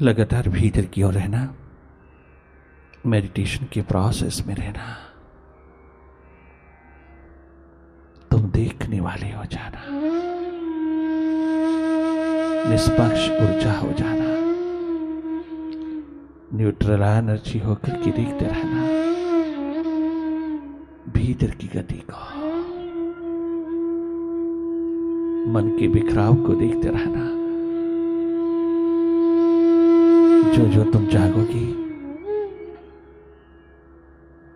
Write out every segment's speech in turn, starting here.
लगातार भीतर की ओर रहना, मेडिटेशन के प्रोसेस में रहना, तुम देखने वाले हो जाना, निष्पक्ष ऊर्जा हो जाना, न्यूट्रल एनर्जी होकर के देखते रहना भीतर की गति को, मन के बिखराव को देखते रहना। जो जो तुम जागोगी,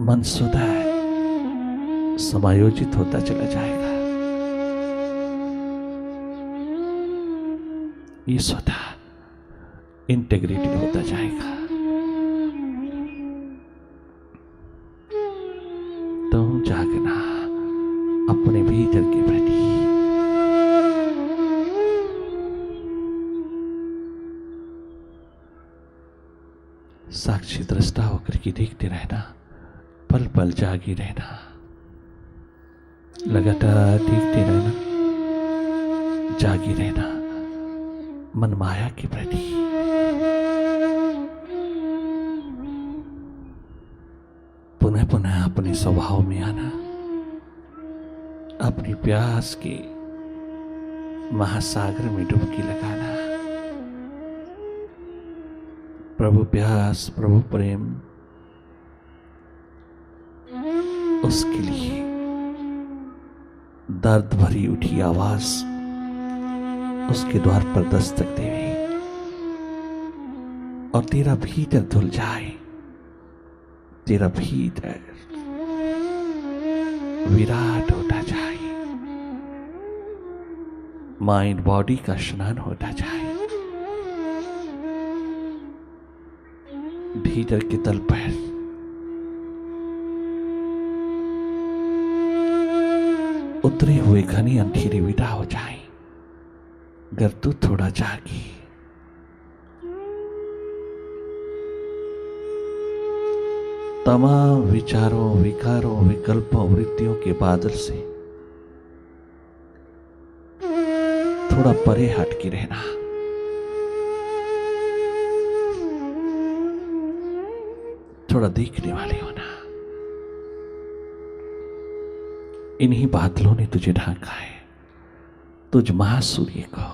मन स्वतः समायोजित होता चला जाएगा। ये स्वतः इंटीग्रेटेड होता जाएगा। तुम जागना अपने भीतर के प्रति, साक्षी दृष्टा होकर के देखते रहना, पल पल जागी रहना, लगातार देखते रहना, जागी रहना मन माया के प्रति। पुनः पुनः अपने स्वभाव में आना, अपनी प्यास के महासागर में डुबकी लगाना। प्रभु प्यास, प्रभु प्रेम, उसके लिए दर्द भरी उठी आवाज उसके द्वार पर दस्तक देवे और तेरा भीतर धुल जाए, तेरा भीतर विराट होता जाए, माइंड बॉडी का स्नान होता जाए। भीतर के तल पर उतरे हुए घनी अंधेरे विदा हो जाए। अगर तू थोड़ा जागी, तमाम विचारों, विकारों, विकल्पों, वृत्तियों के बादल से थोड़ा परे हट के रहना। थोड़ा देखने वाले होना। इन्हीं बादलों ने तुझे ढांका है। तुझ महासूर्य को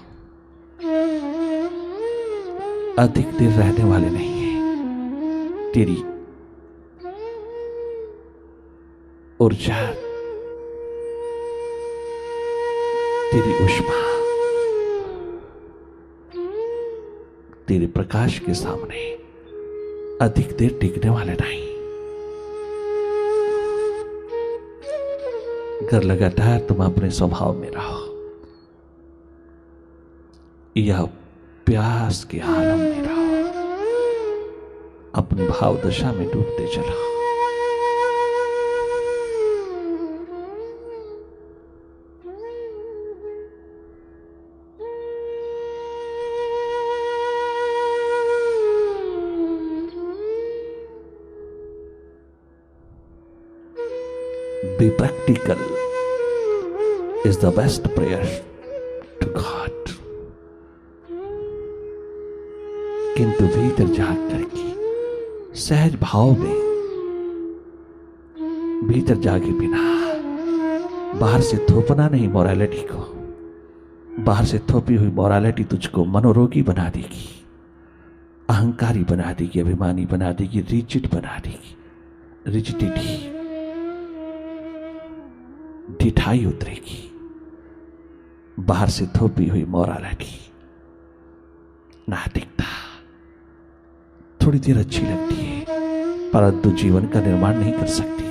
अधिक देर रहने वाले नहीं है। तेरी ऊर्जा, तेरी ऊष्मा, तेरे प्रकाश के सामने अधिक देर टिकने वाले नहीं। अगर लगातार तुम अपने स्वभाव में रहो, यह प्यास के आलम में रहो, अपनी भाव दशा में डूबते चलो। Be practical is the best prayer to God. किंतु भीतर जाग करके सहज भाव में, भीतर जागे बिना बाहर से थोपना नहीं मोरालिटी को। बाहर से थोपी हुई मोरालिटी तुझको मनोरोगी बना देगी, अहंकारी बना देगी, अभिमानी बना देगी, रिजिड बना देगी। रिजिडिटी, ढिठाई उतरेगी। बाहर से थोपी हुई मोरालिटी नातिकता थोड़ी देर अच्छी लगती है, परंतु जीवन का निर्माण नहीं कर सकती,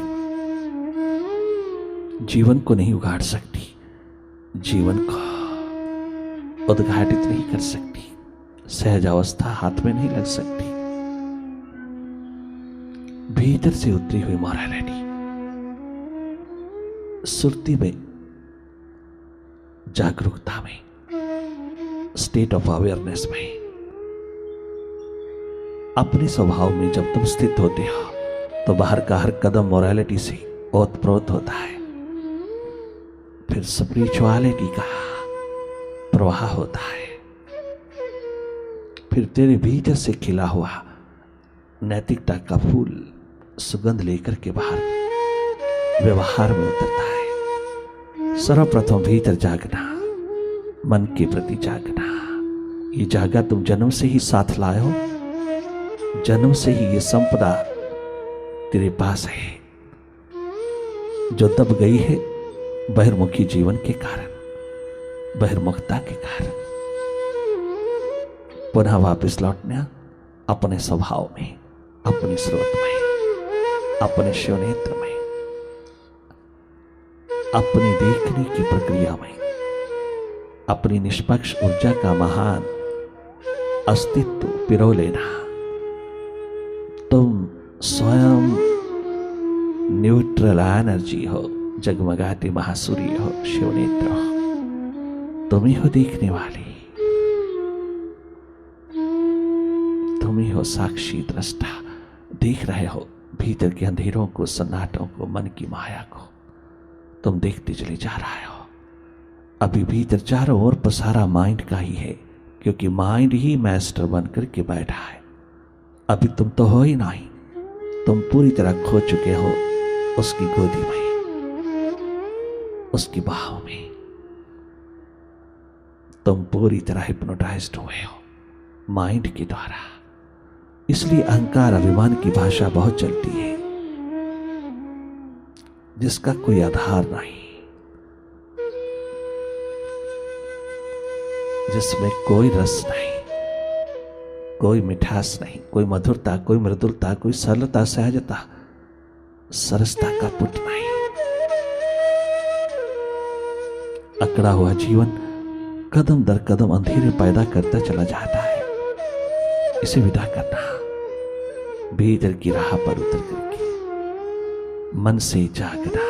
जीवन को नहीं उगाड़ सकती, जीवन को उद्घाटित नहीं कर सकती, सहज अवस्था हाथ में नहीं लग सकती। भीतर से उतरी हुई मोरालिटी सुरती में, जागरूकता में, स्टेट ऑफ अवेयरनेस में, अपने स्वभाव में जब तुम स्थित होते हो तो बाहर का हर कदम मोरालिटी से ओतप्रोत होता है। फिर स्पिरिचुअलिटी का प्रवाह होता है, फिर तेरे भीतर से खिला हुआ नैतिकता का फूल सुगंध लेकर के बाहर व्यवहार में उतरता है। सर्वप्रथम भीतर जागना, मन के प्रति जागना। ये जागा तुम जन्म से ही साथ लाए हो, जन्म से ही ये संपदा तेरे पास है, जो दब गई है बहिर्मुखी जीवन के कारण, बहिर्मुखता के कारण। पुनः वापस लौटना अपने स्वभाव में, अपने स्रोत में, अपने शिवनेत्र में, अपनी देखने की प्रक्रिया में, अपनी निष्पक्ष ऊर्जा का महान अस्तित्व पिरो लेना। तुम स्वयं न्यूट्रल एनर्जी हो, जगमगाते महासूर्य हो, शिवनेत्र हो। तुम ही हो देखने वाली, तुम ही हो साक्षी दृष्टा। देख रहे हो भीतर के अंधेरों को, सन्नाटों को, मन की माया को। तुम देखते चले जा रहे हो। अभी भीतर चारों ओर पसारा माइंड का ही है, क्योंकि माइंड ही मास्टर बनकर के बैठा है। अभी तुम तो हो ही नहीं, तुम पूरी तरह खो चुके हो उसकी गोदी में, उसकी बाहों में। तुम पूरी तरह हिप्नोटाइज्ड हुए हो माइंड के द्वारा। इसलिए अहंकार अभिमान की भाषा बहुत चलती है, जिसका कोई आधार नहीं, जिसमें कोई रस नहीं, कोई मिठास नहीं, कोई मधुरता, कोई मृदुलता, कोई सरलता, सहजता, सरसता का पुट नहीं। अकड़ा हुआ जीवन कदम दर कदम अंधेरे पैदा करता चला जाता है। इसे विदा करना, भीतर की राह पर उतर करके मन से जागना,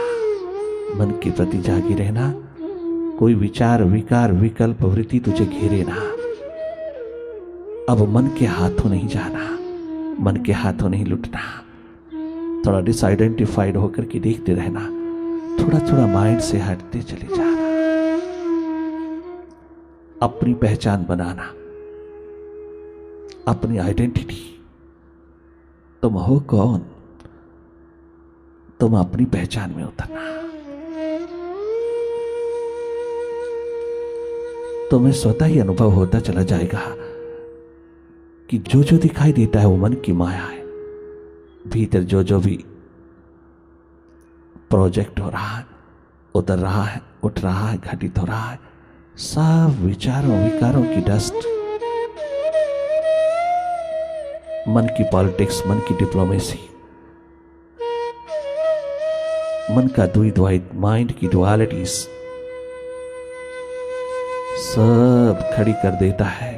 मन के प्रति जागी रहना। कोई विचार, विकार, विकल्प, वृत्ति तुझे घेरे ना। अब मन के हाथों नहीं जाना, मन के हाथों नहीं लुटना। थोड़ा डिसआइडेंटिफाइड होकर के देखते रहना, थोड़ा थोड़ा माइंड से हटते चले जाना। अपनी पहचान बनाना, अपनी आइडेंटिटी। तुम हो कौन, तुम अपनी पहचान में उतरना। तुम्हें स्वतः ही अनुभव होता चला जाएगा कि जो जो दिखाई देता है वो मन की माया है। भीतर जो जो भी प्रोजेक्ट हो रहा है, उतर रहा है, उठ रहा है, घटित हो रहा है, सब विचारों विकारों की डस्ट। मन की पॉलिटिक्स, मन की डिप्लोमेसी, मन का द्वैत, माइंड की डुअलिटीज सब खड़ी कर देता है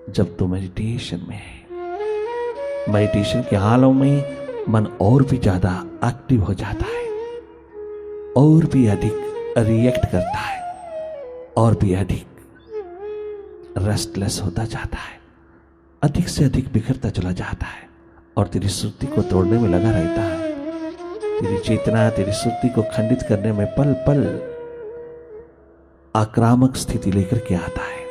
जब तुम मेडिटेशन में है। मेडिटेशन के हालों में मन और भी ज्यादा एक्टिव हो जाता है, और भी अधिक रिएक्ट करता है, और भी अधिक रेस्टलेस होता जाता है, अधिक से अधिक बिखरता चला जाता है, और तेरी सुर्ति को तोड़ने में लगा रहता है। तेरी चेतना तेरी सुर्ति को खंडित करने में पल पल आक्रामक स्थिति लेकर के आता है।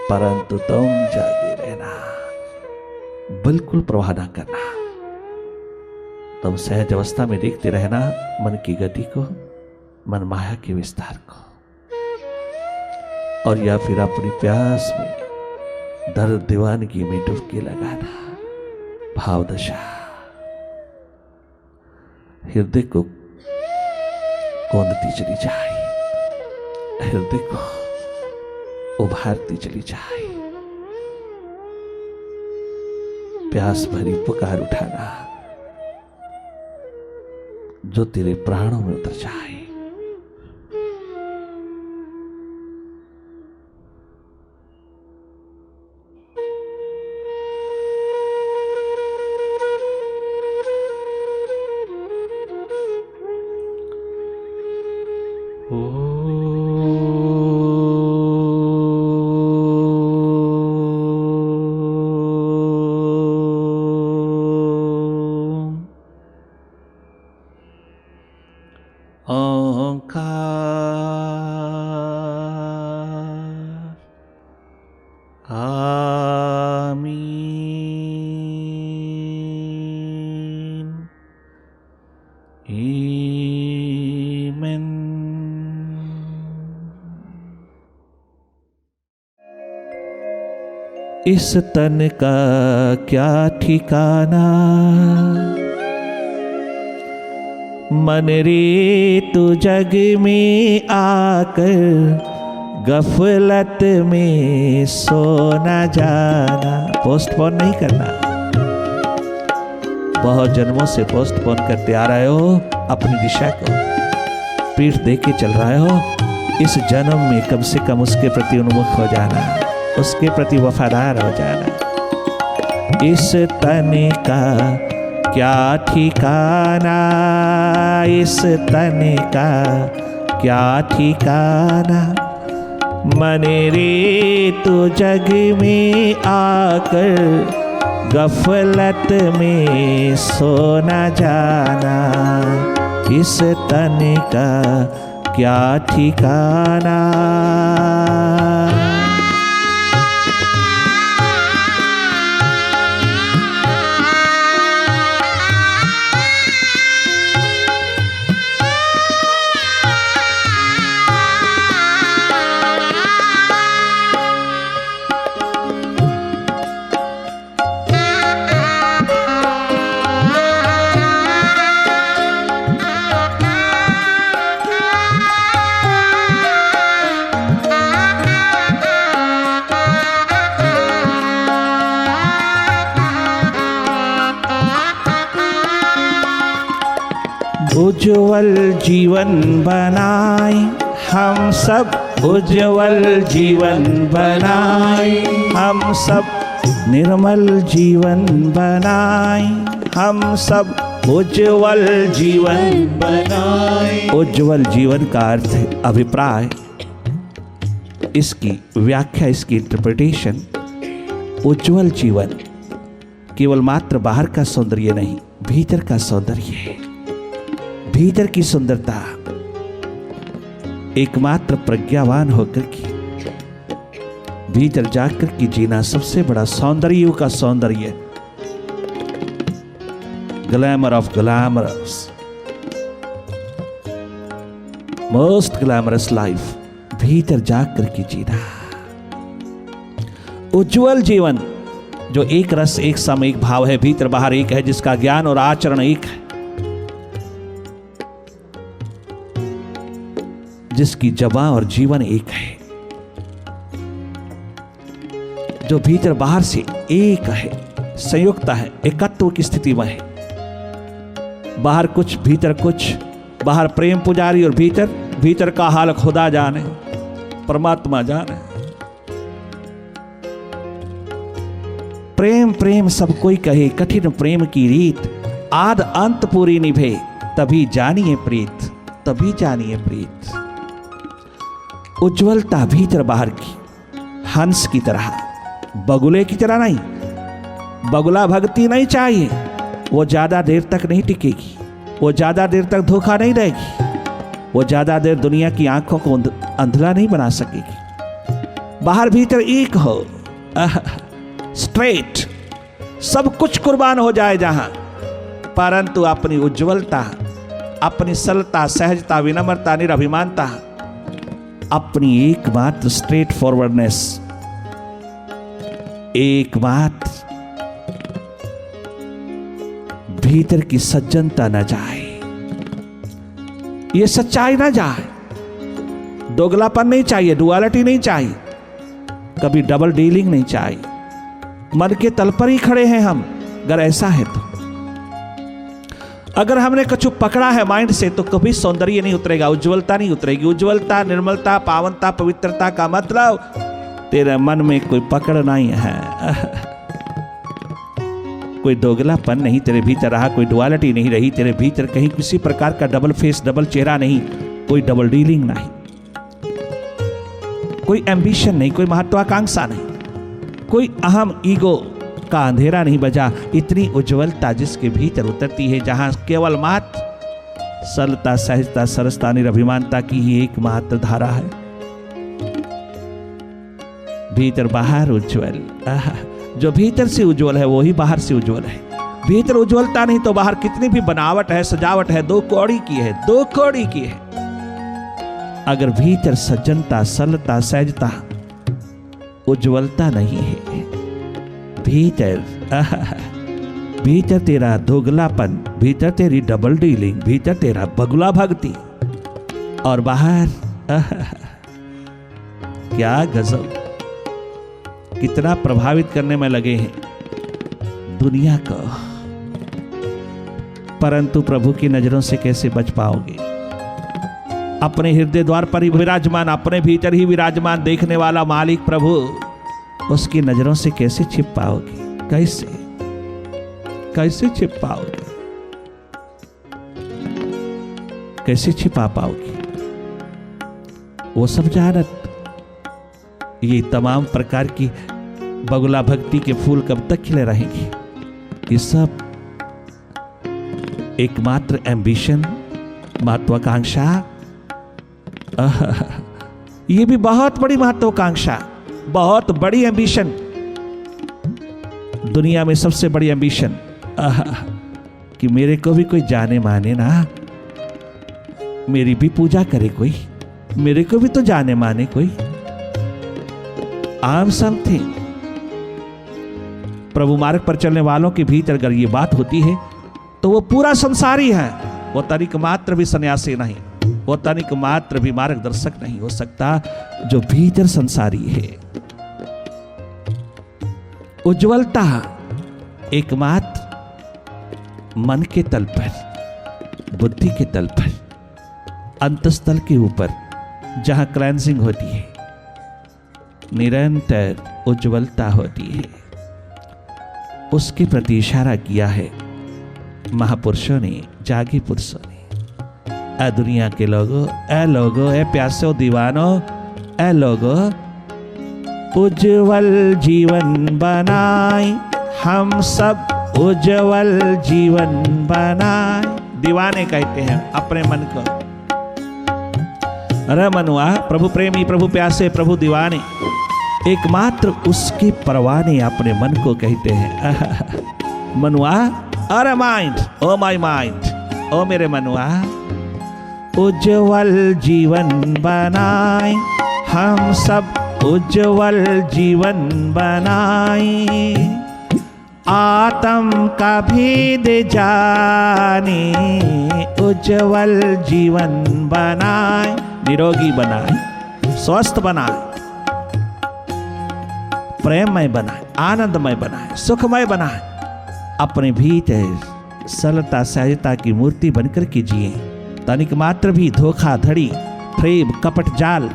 परंतु तुम जागे रहना, बिल्कुल प्रवाह ना करना। तुम सहज अवस्था में देखते रहना मन की गति को, मन माया के विस्तार को, और या फिर अपनी प्यास में दर्द दीवानगी में डुबकी लगाना। भाव दशा हृदय को कौंधती चली जाए, हृदय को उभारती चली जाए। प्यास भरी पुकार उठाना जो तेरे प्राणों में उतर जाए। ओंकार आमीन। इस तन का क्या ठिकाना, मन रे तू जग में आकर गफलत में सो न जाना। पोस्टपोन नहीं करना। बहुत जन्मों से पोस्टपोन करते आ रहे हो अपनी दिशा को, पीठ दे के चल रहे हो। इस जन्म में कम से कम उसके प्रति उन्मुख हो जाना, उसके प्रति वफादार हो जाना। इस तन का क्या ठिकाना, इस तन का क्या ठिकाना, मन रे तू जग में आकर गफलत में सो न जाना। इस तन का क्या ठिकाना। उज्ज्वल जीवन बनाए हम सब, उज्ज्वल जीवन बनाए हम सब, निर्मल जीवन बनाए हम सब, उज्ज्वल जीवन बनाए। उज्ज्वल जीवन का अर्थ है अभिप्राय, इसकी व्याख्या, इसकी इंटरप्रिटेशन। उज्ज्वल जीवन केवल मात्र बाहर का सौंदर्य नहीं, भीतर का सौंदर्य है। भीतर की सुंदरता एकमात्र प्रज्ञावान होकर के भीतर जाकर के जीना सबसे बड़ा सौंदर्य का सौंदर्य। Glamour of glamorous, most glamorous life भीतर जाकर के जीना। उज्ज्वल जीवन जो एक रस, एक सम, एक भाव है, भीतर बाहर एक है, जिसका ज्ञान और आचरण एक है, जिसकी जबां और जीवन एक है, जो भीतर बाहर से एक है, संयुक्त है, एकत्व की स्थिति में है। बाहर कुछ, भीतर कुछ, बाहर प्रेम पुजारी और भीतर का हाल खुदा जाने, परमात्मा जाने। प्रेम प्रेम सब कोई कहे, कठिन प्रेम की रीत, आद अंत पूरी निभे, तभी जानिए प्रीत, तभी जानिए प्रीत। उज्ज्वलता भीतर बाहर की, हंस की तरह, बगुले की तरह नहीं। बगुला भक्ति नहीं चाहिए, वो ज्यादा देर तक नहीं टिकेगी, वो ज्यादा देर तक धोखा नहीं देगी, वो ज्यादा देर दुनिया की आंखों को अंधला नहीं बना सकेगी। बाहर भीतर एक हो, स्ट्रेट, सब कुछ कुर्बान हो जाए जहां, परंतु अपनी उज्ज्वलता, अपनी सरलता, सहजता, विनम्रता, निरभिमानता, अपनी एकमात्र स्ट्रेट फॉरवर्डनेस, एकमात्र भीतर की सज्जनता न जाए, ये सच्चाई न जाए। दोगलापन नहीं चाहिए, डुअलिटी नहीं चाहिए, कभी डबल डीलिंग नहीं चाहिए। मन के तल पर ही खड़े हैं हम। अगर ऐसा है तो, अगर हमने कछु पकड़ा है माइंड से, तो कभी सौंदर्य नहीं उतरेगा, उज्ज्वलता नहीं उतरेगी। उज्ज्वलता, निर्मलता, पावनता, पवित्रता का मतलब तेरे मन में कोई पकड़ नहीं है, कोई दोगलापन नहीं तेरे भीतर रहा, कोई डुअलिटी नहीं रही तेरे भीतर, कहीं किसी प्रकार का डबल फेस, डबल चेहरा नहीं, कोई डबल डीलिंग नहीं, कोई एम्बिशन नहीं, कोई महत्वाकांक्षा नहीं, कोई अहम ईगो का अंधेरा नहीं बजा। इतनी उज्ज्वलता जिसके भीतर उतरती है, जहां केवल मात्र सरलता, सहजता, सरसता, निरभिमानता की ही एकमात्र धारा है। भीतर बाहर उज्ज्वल, जो भीतर से उज्ज्वल है वो ही बाहर से उज्ज्वल है। भीतर उज्ज्वलता नहीं तो बाहर कितनी भी बनावट है, सजावट है, 2 कौड़ी की है, 2 कौड़ी की है। अगर भीतर सज्जनता, सरलता, सहजता, उज्ज्वलता नहीं है, भीतर तेरा दोगलापन, भीतर तेरी डबल डीलिंग, भीतर तेरा बगुला भक्ति, और बाहर क्या गजब, कितना प्रभावित करने में लगे हैं दुनिया को, परंतु प्रभु की नजरों से कैसे बच पाओगे? अपने हृदय द्वार पर ही विराजमान, अपने भीतर ही विराजमान देखने वाला मालिक प्रभु, उसकी नजरों से कैसे छिप पाओगे? कैसे छिप पाओगे? कैसे छिपा पाओगे? वो सब जानत, ये तमाम प्रकार की बगुला भक्ति के फूल कब तक खिले रहेंगे? ये सब एकमात्र एम्बिशन, महत्वाकांक्षा, ये भी बहुत बड़ी महत्वाकांक्षा, बहुत बड़ी एम्बिशन, दुनिया में सबसे बड़ी एम्बिशन, कि मेरे को भी कोई जाने माने ना, मेरी भी पूजा करे कोई, मेरे को भी तो जाने माने कोई। आम समथिंग। प्रभु मार्ग पर चलने वालों के भीतर अगर ये बात होती है तो वो पूरा संसारी है, वो तनिक मात्र भी सन्यासी नहीं, वो तनिक मात्र भी मार्गदर्शक नहीं हो सकता जो भीतर संसारी है। उज्ज्वलता एकमात्र मन के तल पर, बुद्धि के तल पर, अंतस्थल के ऊपर जहां क्लेंजिंग होती है, निरंतर उज्ज्वलता होती है, उसके प्रति इशारा किया है महापुरुषों ने, जागी पुरुषों ने। ए दुनिया के लोगों, ए प्यासो दीवानो, ए लोगों, उज्जवल जीवन बनाए, हम सब उज्जवल जीवन बनाए। दीवाने कहते हैं अपने मन को। अरे मनुआ, प्रभु प्रेमी, प्रभु प्यासे, प्रभु दीवाने, एकमात्र उसके परवाने अपने मन को कहते हैं। मनुआ, अरे माइंड, ओ माय माइंड, ओ मेरे मनुआ, उज्जवल जीवन बनाए, हम सब उज्जवल जीवन बनाए, आत्म का भेद जाने, उज्जवल जीवन बनाए, निरोगी बनाए, स्वस्थ बनाए, प्रेममय बनाए, आनंदमय बनाए, सुखमय बनाए, अपने भीतर सरलता सहजता की मूर्ति बनकर के जिए। तनिक मात्र भी धोखाधड़ी, फ्रेब, कपट, जाल,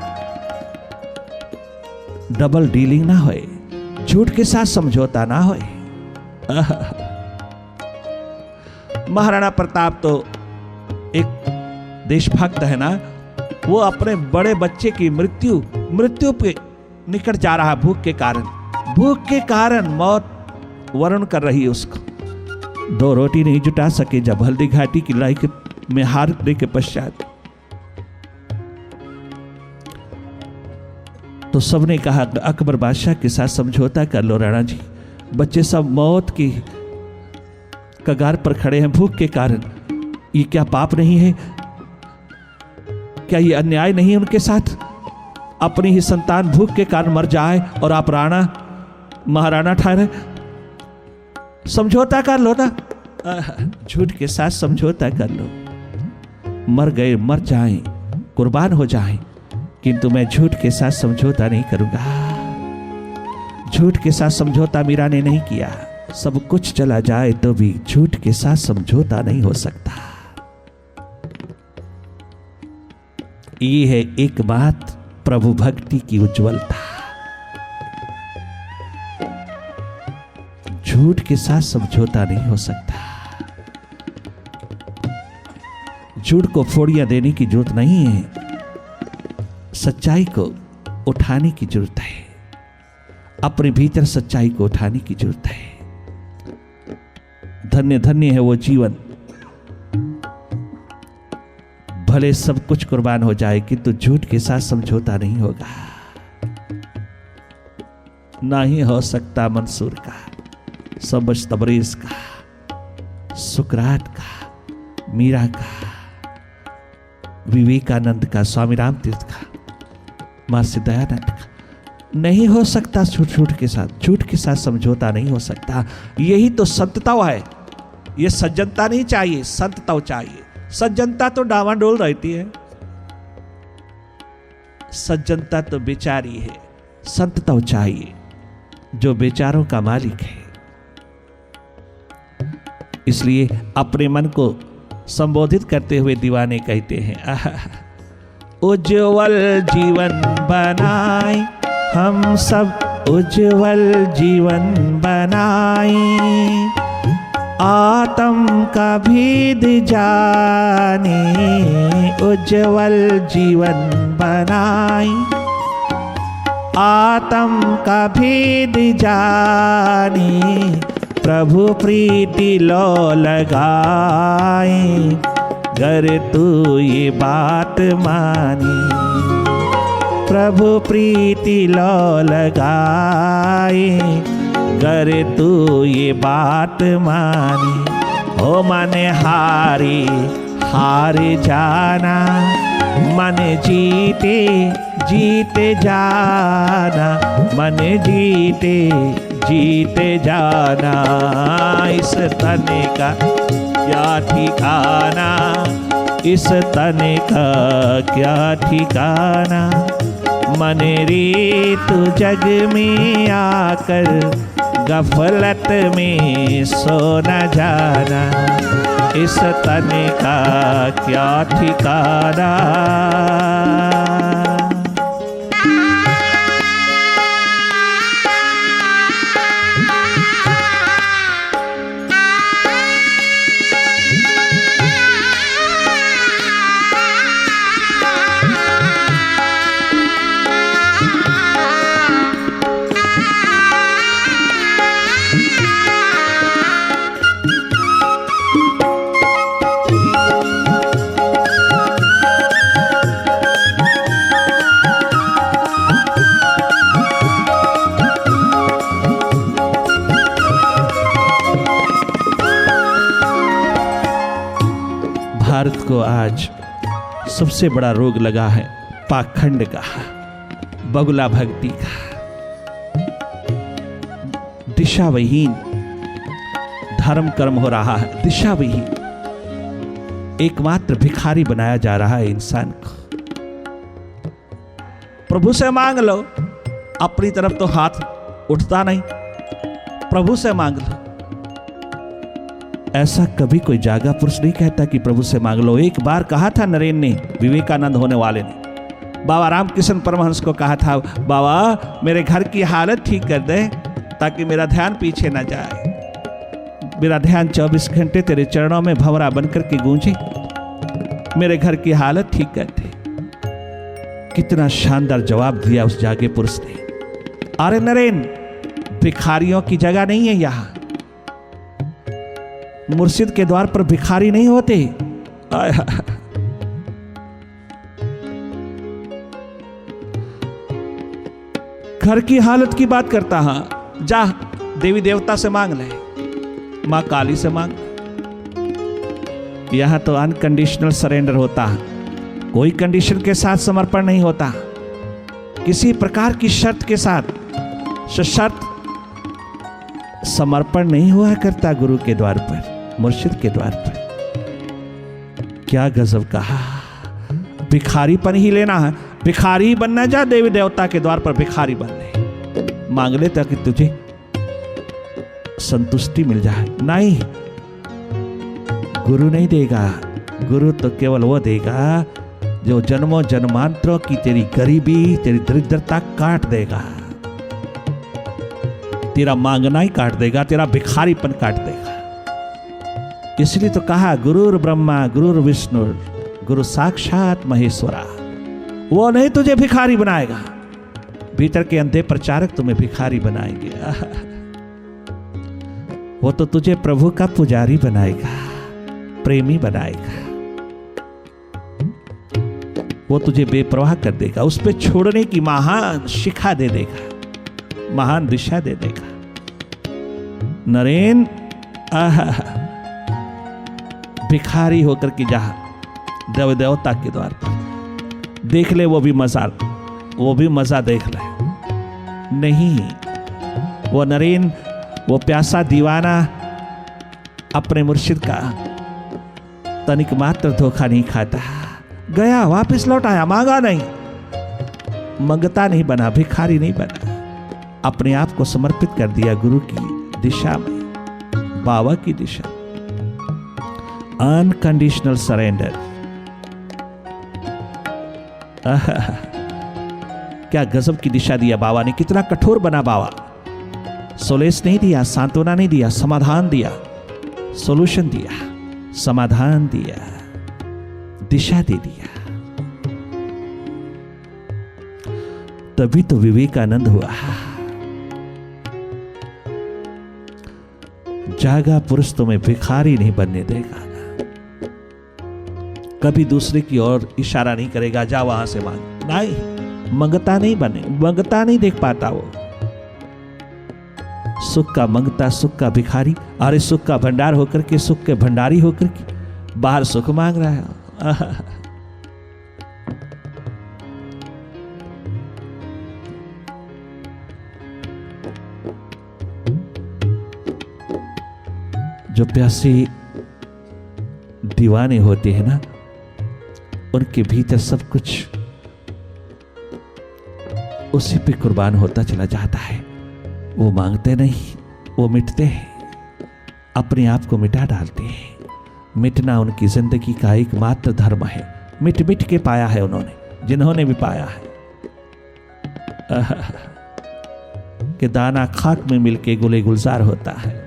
डबल डीलिंग ना होए, झूठ के साथ समझौता ना होए। महाराणा प्रताप तो एक देशभक्त है ना, वो अपने बड़े बच्चे की मृत्यु के निकट जा रहा, भूख के कारण मौत वर्ण कर रही है उसको। 2 रोटी नहीं जुटा सके जब हल्दी घाटी की लड़ाई में हारने के पश्चात, तो सबने कहा अकबर बादशाह के साथ समझौता कर लो राणा जी, बच्चे सब मौत की कगार पर खड़े हैं भूख के कारण, ये क्या पाप नहीं है? क्या ये अन्याय नहीं है उनके साथ? अपनी ही संतान भूख के कारण मर जाए और आप महाराणा ठहरे? समझौता कर लो ना, झूठ के साथ समझौता कर लो। मर गए, मर जाएं, कुर्बान हो जाएं, किंतु मैं झूठ के साथ समझौता नहीं करूंगा। झूठ के साथ समझौता मीरा ने नहीं किया। सब कुछ चला जाए तो भी झूठ के साथ समझौता नहीं हो सकता। ये है एक बात प्रभु भक्ति की उज्ज्वलता। झूठ के साथ समझौता नहीं हो सकता। झूठ को फोड़ियां देने की जरूरत नहीं है, सच्चाई को उठाने की जरूरत है। अपने भीतर सच्चाई को उठाने की जरूरत है। धन्य धन्य है वो जीवन, भले सब कुछ कुर्बान हो जाए किंतु झूठ के साथ समझौता नहीं होगा। ना ही हो सकता मंसूर का, सबज तबरेज का, सुकरात का, मीरा का, विवेकानंद का, स्वामी राम तीर्थ का, महर्षि दयानंद का। नहीं हो सकता झूठ के साथ, झूठ के साथ समझौता नहीं हो सकता। यही तो संतता है। ये सज्जनता नहीं चाहिए, संतता चाहिए। सज्जनता तो डावाडोल रहती है, सज्जनता तो बेचारी है। संतता चाहिए जो बेचारों का मालिक है। इसलिए अपने मन को संबोधित करते हुए दीवाने कहते हैं, उज्जवल जीवन बनाए हम सब, उज्जवल जीवन बनाए, आत्म का भेद जाने, उज्जवल जीवन बनाए, आत्म का भेद जाने, प्रभु प्रीति लो लगाए, गर तू ये बात मानी, प्रभु प्रीति लो लगाए, गर तू ये बात मानी। हो मन हारे हार जाना, मन जीते जीते जाना, मन जीते जीते जाना। इस तन का क्या ठिकाना, इस तन का क्या ठिकाना, मन रे तू जग में आकर गफलत में सो न जाना। इस तन का क्या ठिकाना। भारत को आज सबसे बड़ा रोग लगा है पाखंड का, बगुला भक्ति का। दिशा विहीन धर्म कर्म हो रहा है, दिशा विहीन। एकमात्र भिखारी बनाया जा रहा है इंसान को। प्रभु से मांग लो, अपनी तरफ तो हाथ उठता नहीं। प्रभु से मांग लो। ऐसा कभी कोई जागा पुरुष नहीं कहता कि प्रभु से मांग लो। एक बार कहा था नरेन ने, विवेकानंद होने वाले ने, बाबा रामकृष्ण परमहंस को कहा था, बाबा मेरे घर की हालत ठीक कर दे ताकि मेरा ध्यान पीछे ना जाए। मेरा ध्यान 24 घंटे तेरे चरणों में भंवरा बनकर के गूंजे। मेरे घर की हालत ठीक कर दे। कितना शानदार जवाब दिया उस जागे पुरुष ने। अरे नरेन, भिखारियों की जगह नहीं है यहां। मुर्शिद के द्वार पर भिखारी नहीं होते। घर की हालत की बात करता। हां, जा देवी देवता से मांग ले, मां काली से मांग। यहां तो अनकंडीशनल सरेंडर होता है, कोई कंडीशन के साथ समर्पण नहीं होता, किसी प्रकार की शर्त के साथ। सशर्त समर्पण नहीं हुआ करता गुरु के द्वार पर, मुर्शिद के द्वार पर। क्या गजब कहा। भिखारीपन ही लेना है, भिखारी बनना। जा देवी देवता के द्वार पर भिखारी बन ले, मांग ले ताकि तुझे संतुष्टि मिल जाए। नहीं, गुरु नहीं देगा। गुरु तो केवल वो देगा जो जन्मों जन्मांतरों की तेरी गरीबी, तेरी दरिद्रता काट देगा। तेरा मांगना ही काट देगा, तेरा भिखारीपन काट देगा। इसलिए तो कहा, गुरुर ब्रह्मा गुरुर विष्णु गुरु साक्षात महेश्वरा। वो नहीं तुझे भिखारी बनाएगा, भीतर के अंधे प्रचारक तुम्हें भिखारी बनाएंगे। वो तो तुझे प्रभु का पुजारी बनाएगा, प्रेमी बनाएगा। वो तुझे बेपरवाह कर देगा, उस पे छोड़ने की महान शिक्षा दे देगा, महान दिशा दे देगा। नरेन, भिखारी होकर के जा देवता के द्वार पर, देख ले वो भी मजा देख ले। नहीं, वो नरेन, वो प्यासा दीवाना अपने मुर्शिद का तनिक मात्र धोखा नहीं खाता। गया, वापस लौट आया, मांगा नहीं, मंगता नहीं बना, भिखारी नहीं बना, अपने आप को समर्पित कर दिया गुरु की दिशा में, बाबा की दिशा। Unconditional surrender. क्या गजब की दिशा दिया बाबा ने, कितना कठोर बना बाबा। सोलेस नहीं दिया, सांत्वना नहीं दिया, समाधान दिया, सॉल्यूशन दिया, समाधान दिया, दिशा दे दिया। तभी तो विवेकानंद हुआ। जागा पुरुष तुम्हें भिखारी नहीं बनने देगा, कभी दूसरे की ओर इशारा नहीं करेगा, जा वहां से मांग, नहीं, मंगता नहीं बने, मंगता नहीं देख पाता वो। सुख का मंगता, सुख का भिखारी। अरे सुख का भंडार होकर के, सुख के भंडारी होकर के बाहर सुख मांग रहा है। जो प्यासे दीवाने होते हैं ना, उनके भीतर सब कुछ उसी पे कुर्बान होता चला जाता है। वो मांगते नहीं, वो मिटते हैं, अपने आप को मिटा डालते हैं। मिटना उनकी जिंदगी का एकमात्र धर्म है। मिट मिट के पाया है उन्होंने, जिन्होंने भी पाया है कि दाना खाक में मिलके गुले गुलजार होता है।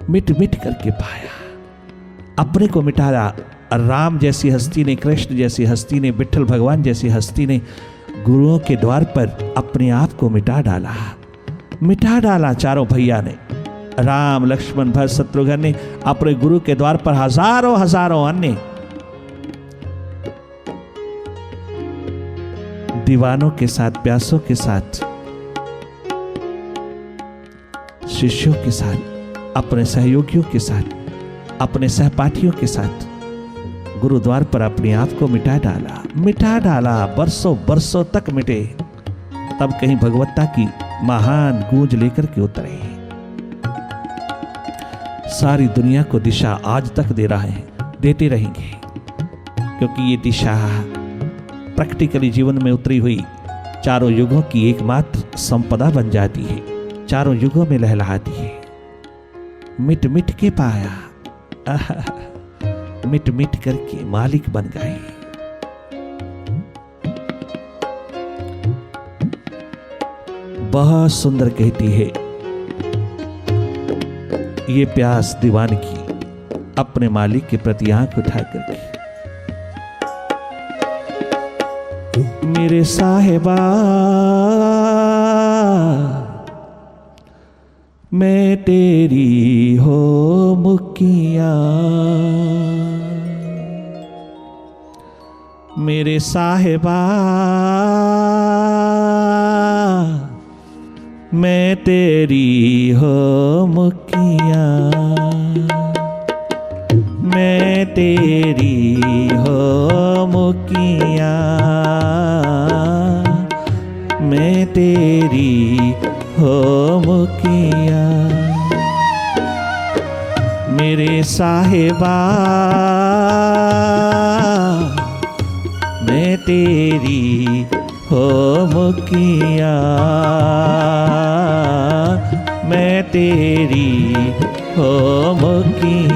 मिट मिट करके पाया, अपने को मिटाया। राम जैसी हस्ती ने, कृष्ण जैसी हस्ती ने, विठल भगवान जैसी हस्ती ने गुरुओं के द्वार पर अपने आप को मिटा डाला, मिटा डाला। चारों भैया ने, राम, लक्ष्मण, भरत, शत्रुघ्न ने अपने गुरु के द्वार पर हजारों हजारों अन्य दीवानों के साथ, प्यासों के साथ, शिष्यों के साथ, अपने सहयोगियों के साथ, अपने सहपाठियों के साथ गुरुद्वार पर अपने आप को मिटा डाला, मिटा डाला। बरसों बरसों तक मिटे, तब कहीं भगवत्ता की महान गूंज लेकर के उतरे। सारी दुनिया को दिशा आज तक दे रहे हैं, देते रहेंगे, क्योंकि ये दिशा प्रैक्टिकली जीवन में उतरी हुई चारों युगों की एकमात्र संपदा बन जाती है, चारों युगों में लहलहाती है। मिट मिट के पाया, मिट मिट करके मालिक बन गए। बहुत सुंदर कहती है ये प्यास दीवान की, अपने मालिक के प्रति आंख उठा करके, मेरे साहिबा मैं तेरी हो मुखिया, मेरे साहिबा मैं तेरी हो मुखिया, मैं तेरी हो मुखिया, मैं तेरी हो मुखिया, मेरे साहिबा मैं तेरी हो मुखिया, मैं तेरी हो मुखिया।